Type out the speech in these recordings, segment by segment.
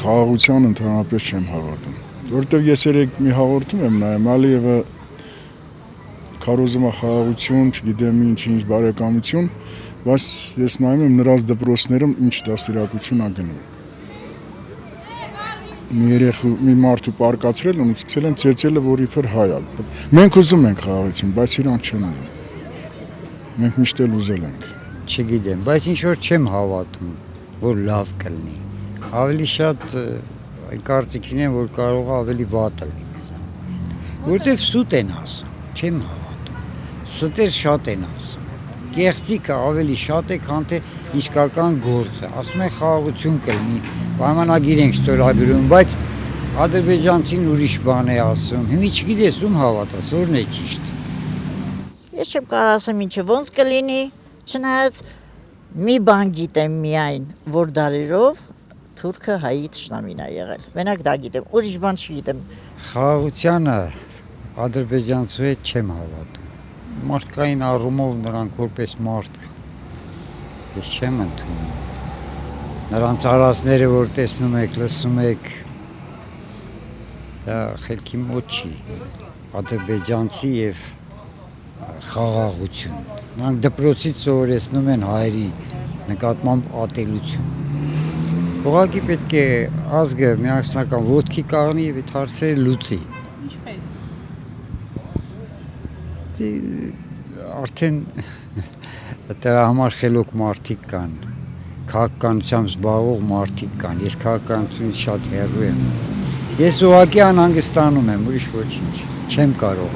Խաղաղության ընդհանրապես չեմ հավատում, որովհետև ես երեք մի հաղորդում եմ նայում, Ալիևը քարոզում է խաղաղություն, չգիտեմ ինչ բարեկամություն, բայց ես նայում եմ նրանց դպրոցներում ինչ դաստիարակություն ա գնում։ Մի մարդու պարկացրել ու սկսել են ծեծելը, որ իբր հայ ա։ Մենք ուզում ենք խաղաղություն, բայց իրանք չեն ուզում։ Մենք միշտ էլ ուզել ենք։ Չգիտեմ, բայց ինչ որ չեմ հավատում, որ լավ կլինի։ Ավելի շատ կարծիքին եմ, որ կարող է ավելի վատ լինի մեզ համար։ Որտեվ սուտ են ասում, չեմ հավատում։ Ստեր շատ են ասում։ Կեղծիկը ավելի շատ է, քան թե իսկական գործը։ Ասում են խաղաղություն կլինի, պայմանագիր ենք ստորագրում, բայց ադրբեջանցին ուրիշ բան է ասում։ Հիմա չգիտես ում հավատաս, որն է ճիշտ։ Ես չեմ կարող ասեմ ինչը ոնց կլինի, չնայած մի բան գիտեմ միայն, որ դարերով թուրքը հայի թշնամին է եղել։ Մենակ դա գիտեմ, ուրիշ բան չգիտեմ։ Խաղաղությանը ադրբեջանցու հետ չեմ հավատում։ Մարդկային առումով նրանք որպես մարդ ես չեմ ընդունում։ Նրանց արածները, որ տեսնում եք, լսում եք, դա խելքի մոտ չի։ Ադրբեջանցի եւ խաղաղություն։ Նրանք դպրոցից սովորեցնում են հայերի նկատմամբ ատելություն։ Ուղղակի պետք է ազգը միասնական ոտքի կանգնի եւ այդ հարցերը լուծի։ Ինչպես։ Արդեն դրա համար խելոք մարդիկ կան, քաղաքականությամբ զբաղվող մարդիկ կան, ես քաղաքականությունից շատ հեռու եմ, ես ուղղակի անհանգստանում եմ, ուրիշ ոչինչ, չեմ կարող։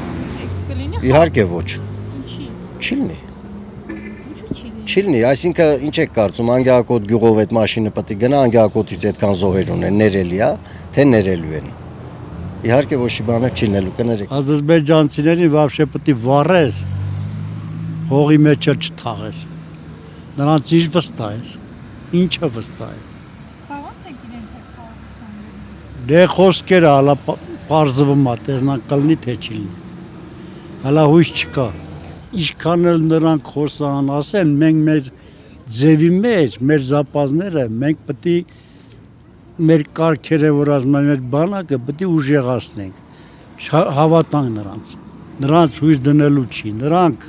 Իհարկե ոչ, Ինչի։ չի լինի, Ինչու չի լինի։ չի լինի, այսինքն ինչ եք կարծում, Անգելակոտ գյուղով այդ մաշինը պետք է գնա, Անգելակոտից այդքան զոհեր ունեն, ներելի է, թե ներելու են։ Իհարկե ոչ մի բան չի լինելու, կներեք։ Ադրբեջանցիներին вообще պետք է վառես, հողի մեջ չթաղես։ Նրանց ինչ վստահ ես, ինչը վստահ է։ Ո՞նց է իրենց այդ խաղաղության։ Դե խոսքերը հալա պարզվում է, տեսնանք կլինի թե չի լինի։ Հալա հույս չկա։ Ինչքան էլ նրանք խոսան, ասեն, մենք մեր ձևի մեջ, մեր զապազները, մենք պետք է մեր կարգերը, որ ասում են, մեր բանակը պետք է ուժեղացնենք, հավատանք նրանց։ Նրանց հույս դնելու չի, նրանք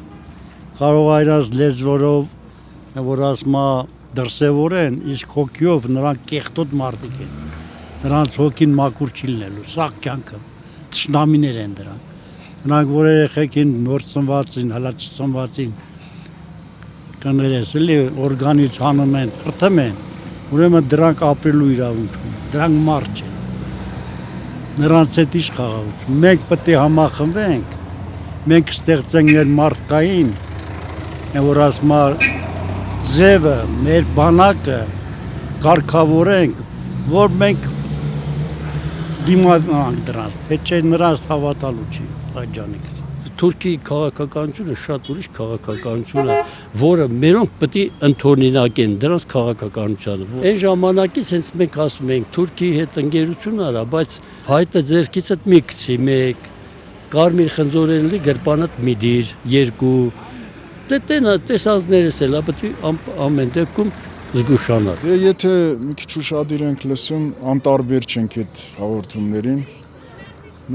կարող է իրաց լեզվորով, որ ասում է դրսևորեն, իսկ հոգիով նրանք կեղտոտ մարդիկ են։ Նրանց հոգին մաքուր չի լինելու, սաղ կյանքը, թշնամիներ են դրանք։ Նրանք որ երեխեքին նոր ծնվածին, հալա չծնվածին կներես, էլի օրգանից հանում են, խրթում են, ուրեմն դրանք ապրելու իրավունք ունեն, դրանք մարդ չեն։ Նրանց հետ ինչ խաղաղություն։ Մենք պետք է համախմբենք, մենք ստեղծենք մեր մարդկային, որ ասում է ձևը, մեր բանակը կարգավորենք, որ մենք դիմանանք դրանց, թե չէ նրանց հավատալու չի, այջանիկ։ Թուրքիի քաղաքականությունը շատ ուրիշ քաղաքականություն է, որը մերոնք պետք է ընդօրինակեն դրանց քաղաքականությանը։ Այն ժամանակից հենց մենք ասում ենք Թուրքիի հետ ընկերություն արա, բայց հայտը ձերքիցդ մի գցի մեկ, կարմիր խնձորենլի գրպանդ մի դիր, երկու, դե տեսածներս էլ պետք է ամեն դեպքում զգուշանալ։ Դե եթե մի քիչ ուշադիր ենք լսում, անտարբեր չենք այդ հաղորդումներին,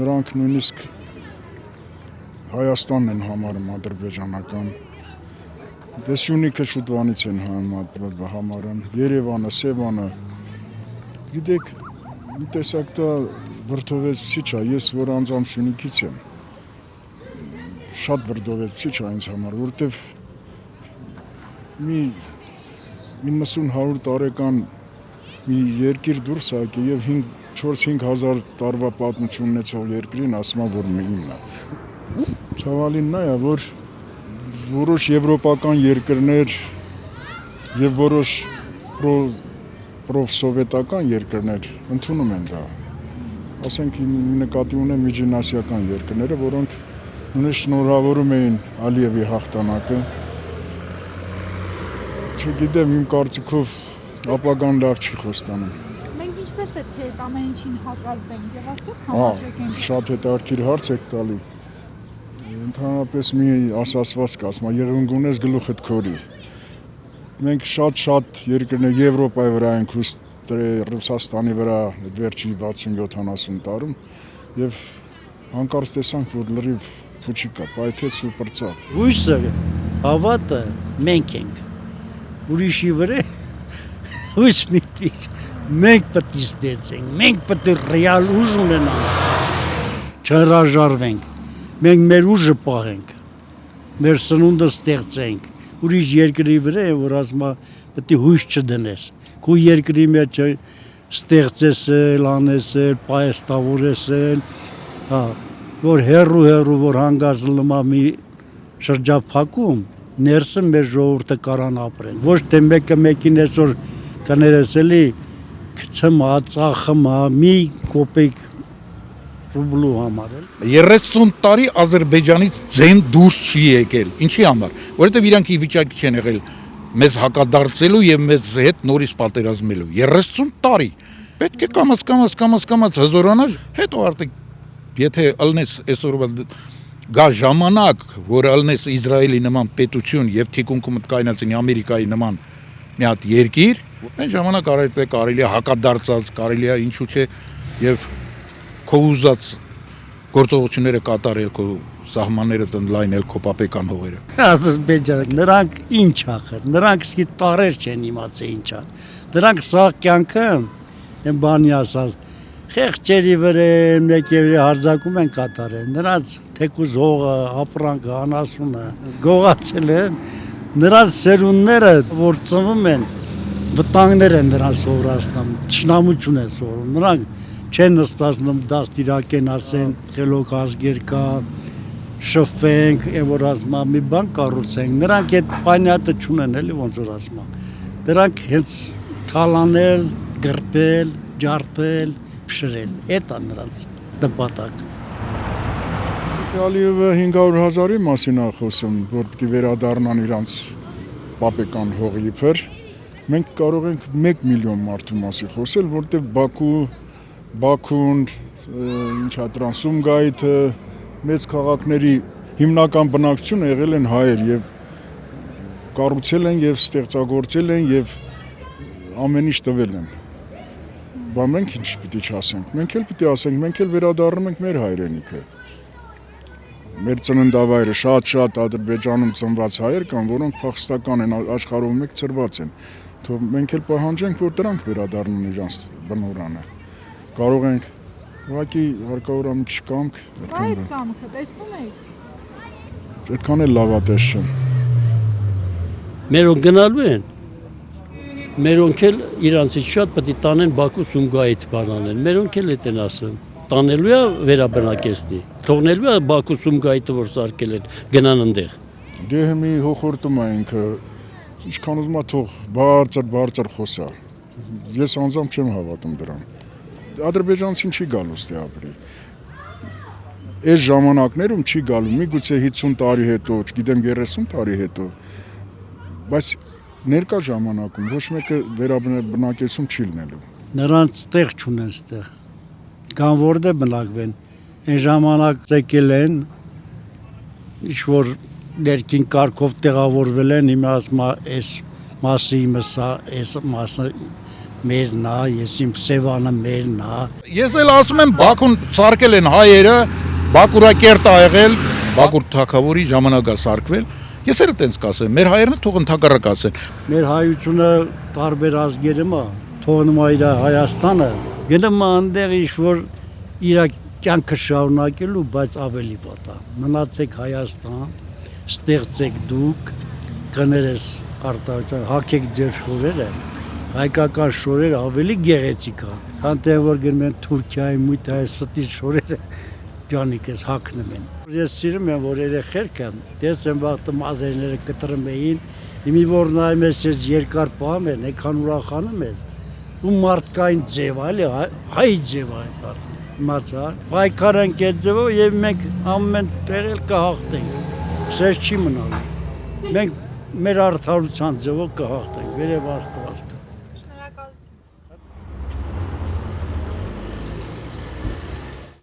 նրանք նույնիսկ Հայաստանն են համարում ադրբեջանական, դե Սյունիքը շուտվանից են համարում, Երևանը, Սևանը, գիտեք, մի տեսակ դա վրդովեցուցիչ է, ես որ անձամ Սյունիքից եմ, շատ վրդովեցուցիչ է ինձ համար, որովհետև մի 90-100 տարեկան մի երկիր դուրս եկել եւ 4-5 հազար տարվա պատմություն ունեցող երկրին ասում որ իմն է։ Ցավալին նա է, որ որոշ եվրոպական երկրներ եւ որոշ պրոֆսովետական երկրներ ընդունում են դա։ Ասենք նկատի ունեմ միջինասիական երկրները, որոնք նույնիսկ շնորհավորում էին Ալիևի հաղթանակը։ Չգիտեմ, իմ կարծիքով ապագան լավ չի խոստանում։ Մենք ինչպես պետք է այդ ամեն ինչին հակազդենք եւ արդյոք համաձայնենք։ Շատ հետաքրքիր հարց եք տալի։ Ընդհանրապես մի ասացված կա, ասում եղունգ ունես գլուխդ քորի։ Մենք շատ երկրներ Եվրոպայի վրա ենք Ռուսաստանի վրա վերջի 60-70 տարում եւ հանկարծ տեսանք, որ լրիվ փուչի կա, պայթեց ու պրծավ։ Հույսը, հավատը մենք ենք։ Ուրիշի վրա հույս միտիր։ Մենք պետք է ստեղծենք, մենք պետք է ռեալ ուժ ունենանք։ Չհրաժարվենք։ Մենք մեր ուժը պահենք։ Մեր սնունդը ստեղծենք։ Ուրիշ երկրի վրա է, որ ասում է պետք է հույս չդնես։ Քո երկրի մեջ ստեղծես, անես, պայստավորես, հա, որ հերու որ հանգած լմա մի շրջափակում, ներսը մեր ժողովուրդը կարան ապրեն։ Ոչ թե մեկը մեկին այսօր կներես էլի գցմա, ծախմա, մի կոպեկ ռուբլու համար էլ։ 30 տարի Ադրբեջանից ձեն դուրս չի եկել։ Ինչի համար։ Որովհետև իրանք ի վիճակի չեն եղել մեզ հակադարձելու եւ մեզ հետ նորից պատերազմելու։ 30 տարի։ Պետք է կամաց հզորանալ, հետո արդեն եթե ըլնես այսօրվա գա ժամանակ, որ ըլնես Իսրայելի նման պետություն եւ թիկունքում կայնացնի Ամերիկայի նման մի հատ երկիր, այն ժամանակ կարելի է հակադարձած, կարելի է ինչու՞ չէ եւ քո ուզած գործողությունները կատարել, քո սահմանները տնլայնել, քո պապեկան հողերը։ Ադրբեջանը նրանք ինչ ախր, նրանք սկի տարեր չեն իմացել ինչա։ Նրանք սա կյանքը են բանի ասած խեղճերի վրա մեկի հարձակում են կատարել։ Նրանց թեկուզ հողը, ապրանքը, անասունը գողացել են։ Նրանց սերունդները, որ ծնվում են, վտանգներ են նրանց սովորացնում, թշնամություն են սովորում։ Նրանք չեն նստածնում դաստիարակեն ասեն, խելոք ազգեր կա, շփվենք, որ ասում մի բան կառուցենք։ Նրանք այդ պանյատը չունեն, էլի ոնց որ ասում։ Դրանք հենց թալանել, գրպել, ջարդել, փշրել։ Էդ է նրանց նպատակը։ Ալիևը 500,000-ի մասին է խոսում, որ պիտի վերադառնան իրանց պապեկան հողի իբր։ Մենք կարող ենք 1 միլիոն մարդու մասին խոսել, որտեղ Բաքուն, ինչա դրան Սումգայիթը, մեծ քաղաքների հիմնական բնակչությունը եղել են հայեր եւ կառուցել են եւ ստեղծագործել են եւ ամեն ինչ տվել են։ Բայց մենք ինչ պիտի չասենք։ Մենք էլ պիտի ասենք, մենք էլ վերադառնում ենք մեր հայրենիքը։ Մեր ծննդավայրը շատ Ադրբեջանում ծնված հայեր կան, որոնք փախստական են, աշխարհով մեկ ծրված են։ Թող մենք էլ պահանջենք, որ դրանք վերադառնան իրանց բնորանը։ Կարող ենք ուղղակի հարկավոր է մի քիչ կամք, Այդ կամքը տեսնում եք։ այդքան էլ լավատես չեն։ Մերոնք գնալու են։ Մերոնք էլ իրանցից շատ պետք է տանեն Բաքու Սումգայիթ բանանեն։ Մերոնք էլ էտեն ասեն։ Տանելու է վերաբնակեցնի։ Թողնելու է Բաքու Սումգայիթը որ սարքել են գնան այնտեղ։ Դե մի հոխորտում է ինքը, ինչքան ուզում է թող բարձր խոսա։ Ես անձամբ չեմ հավատում դրան։ Ադրբեջանցին չի գալու ստե ապրի։ Այս ժամանակներում չի գալու, միգուցե 50 տարի հետո, չգիտեմ 30 տարի հետո, բայց ներկա ժամանակում ոչ մեկը վերաբնակեցում չի լինելու։ Նրանց տեղ չունեն ստեղ։ Կան որտե բնակվեն։ Այն ժամանակ եկել են, ինչ որ ներքին կարգով տեղավորվել են, հիմա ասում այս մասը իմը սա, այս մասը մերն է, ես իմ Սևանը մերն է։ Ես էլ ասում եմ Բաքուն սարքել են հայերը, Բաքուրակերտ ա եղել, Բաքուր թագավորի ժամանակ է սարքվել։ Ես էլ տենց կասեմ, մեր հայերն թող ընդհակառակ ասեն։ Մեր հայությունը տարբեր ազգերում է, թողնում է իր Հայաստանը, գնում է այնտեղ ինչ որ իր կյանքը շարունակելու, բայց ավելի վատ է։ Մնացեք Հայաստան, ստեղծեք դուք, կներես արտահայտության, հագեք ձեր շորերը, հայկական շորերը ավելի գեղեցիկ է, քան թե որ գնում են Թուրքիայի մույթ այս ստի շորերը ջանիկես հագնում են։ Ես սիրում եմ, որ երեխերքը տեսեմ վաղտը մազերները կտրում էին, իմի որ նայում ես ես երկար պահում են, եկան ուրախանում ես, ու մարդկային ձև, այլի հայ ձև այդ արդեն, իմացա, պայքար ենք այդ ձևով և մենք ամեն տեղել կհաղթենք, սեզ չի մնալու, մենք մեր արդարության ձևով կհաղթենք, վերև Աստված